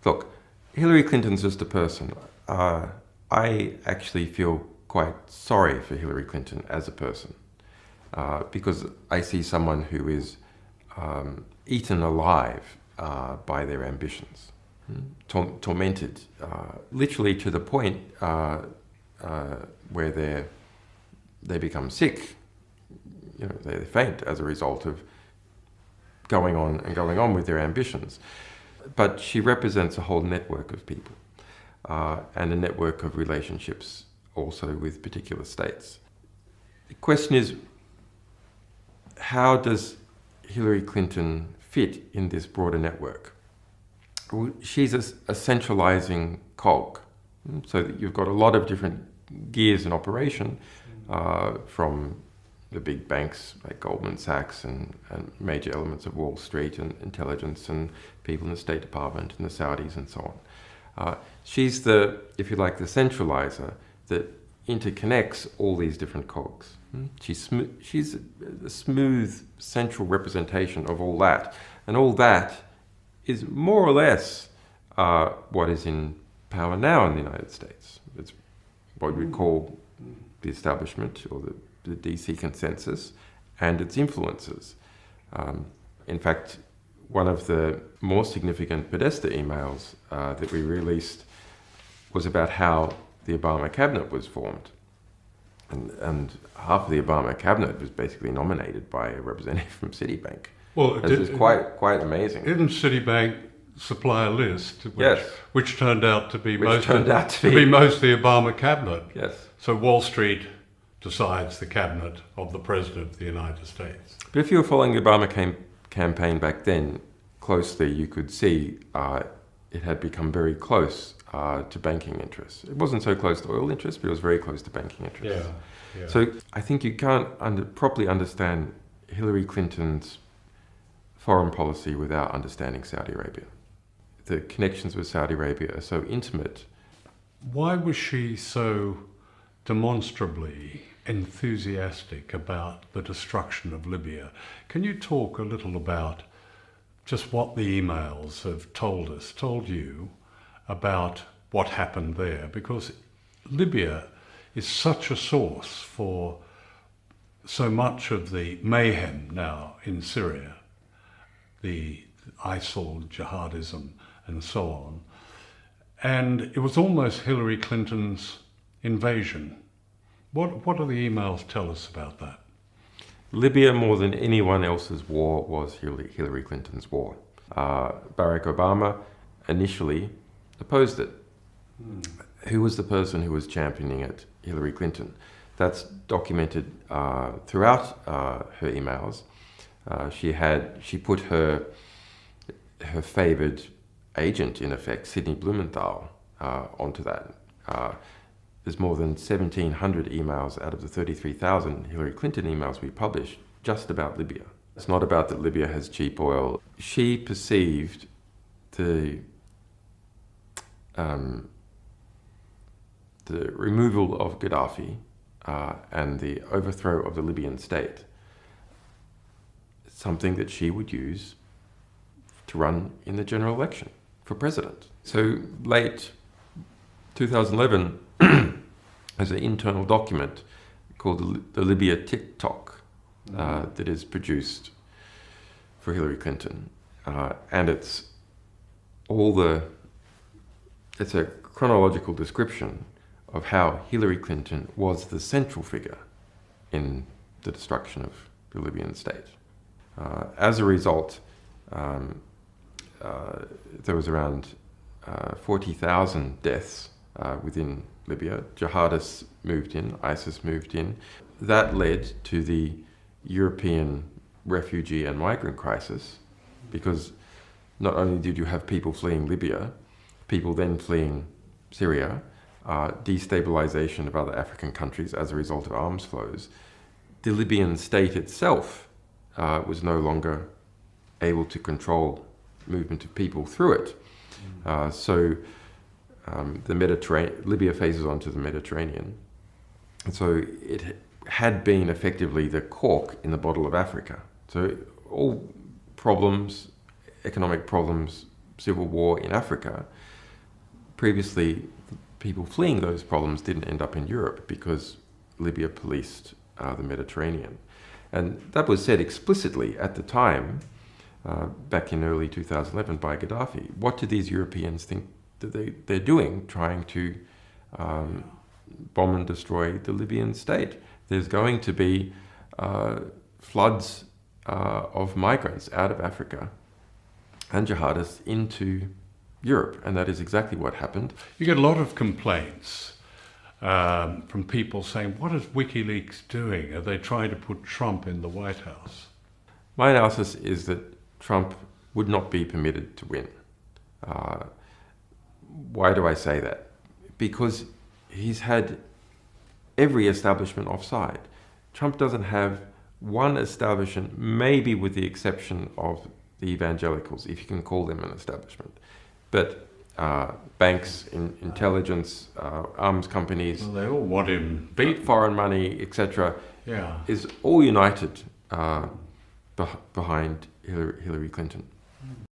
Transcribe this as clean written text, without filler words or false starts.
Look, Hillary Clinton's just a person. I actually feel quite sorry for Hillary Clinton as a person because I see someone who is eaten alive by their ambitions, tormented, literally to the point where they become sick. You know, they faint as a result of going on with their ambitions. But she represents a whole network of people and a network of relationships also with particular states. The question is, how does Hillary Clinton fit in this broader network? Well, she's a centralizing cog, so that you've got a lot of different gears in operation from the big banks like Goldman Sachs and major elements of Wall Street and intelligence and people in the State Department and the Saudis and so on. She's the, if you like, the centralizer that interconnects all these different cogs. She's a smooth central representation of all that. And all that is more or less what is in power now in the United States. It's what we call the establishment or the DC consensus and its influences. In fact, one of the more significant Podesta emails that we released was about how the Obama cabinet was formed. And half of the Obama cabinet was basically nominated by a representative from Citibank. Well, it was quite amazing. Didn't Citibank supply a list which turned out to be mostly Obama cabinet? Yes. So Wall Street decides the cabinet of the President of the United States. But if you were following the Obama campaign back then closely, you could see it had become very close to banking interests. It wasn't so close to oil interests, but it was very close to banking interests. Yeah. So I think you can't properly understand Hillary Clinton's foreign policy without understanding Saudi Arabia. The connections with Saudi Arabia are so intimate. Why was she so demonstrably enthusiastic about the destruction of Libya? Can you talk a little about just what the emails have told you about what happened there? Because Libya is such a source for so much of the mayhem now in Syria, the ISIL, jihadism, and so on. And it was almost Hillary Clinton's invasion. What do the emails tell us about that? Libya, more than anyone else's war, was Hillary Clinton's war. Barack Obama initially opposed it. Who was the person who was championing it? Hillary Clinton. That's documented throughout her emails. She put her favoured agent, in effect, Sidney Blumenthal, onto that. There's more than 1,700 emails out of the 33,000 Hillary Clinton emails we published just about Libya. It's not about that Libya has cheap oil. She perceived the removal of Gaddafi and the overthrow of the Libyan state, something that she would use to run in the general election for president. So late 2011, there's an internal document called the Libya TikTok that is produced for Hillary Clinton, and it's a chronological description of how Hillary Clinton was the central figure in the destruction of the Libyan state. As a result, there was around 40,000 deaths within Libya. Jihadists moved in, ISIS moved in. That led to the European refugee and migrant crisis, because not only did you have people fleeing Libya, people then fleeing Syria, destabilization of other African countries as a result of arms flows. The Libyan state itself was no longer able to control movement of people through it. The Mediterranean, Libya faces onto the Mediterranean. And so it had been effectively the cork in the bottle of Africa. So all problems, economic problems, civil war in Africa, previously people fleeing those problems didn't end up in Europe because Libya policed the Mediterranean. And that was said explicitly at the time, back in early 2011 by Gaddafi. What do these Europeans think that they're doing, trying to bomb and destroy the Libyan state? There's going to be floods of migrants out of Africa and jihadists into Europe, and that is exactly what happened. You get a lot of complaints from people saying, what is WikiLeaks doing? Are they trying to put Trump in the White House? My analysis is that Trump would not be permitted to win. Why do I say that? Because he's had every establishment offside. Trump doesn't have one establishment, maybe with the exception of the evangelicals, if you can call them an establishment. But banks, intelligence, arms companies, Well, they all want him beat. foreign money, etc., Yeah. is all united behind Hillary Clinton.